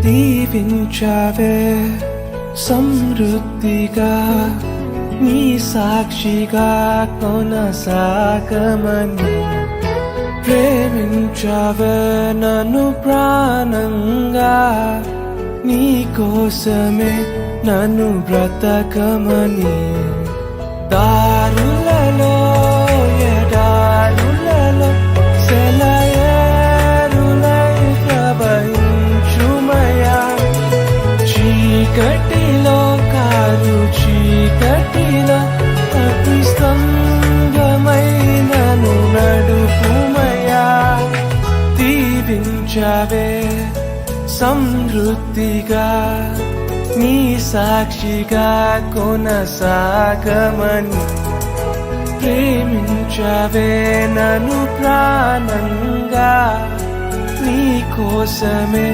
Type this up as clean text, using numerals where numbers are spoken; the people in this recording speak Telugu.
దీవించావే సమృద్ధిగా నీ సాక్షిగా కొనసాగమని ప్రేమించావే నన్ను ప్రాణంగా నీ కోసమే నన్ను బ్రతకమని దారులలో ఎడారులలో సెలయేరులై ప్రవహించుమయా చీకటిలో కారు చీకటిలో అగ్ని స్తంభమై నన్ను నడుపుమయా దీవించావే సమృద్ధిగా నీ సాక్షిగా కొనసాగమని ప్రేమించావే నన్ను ప్రాణంగా నీ కోసమే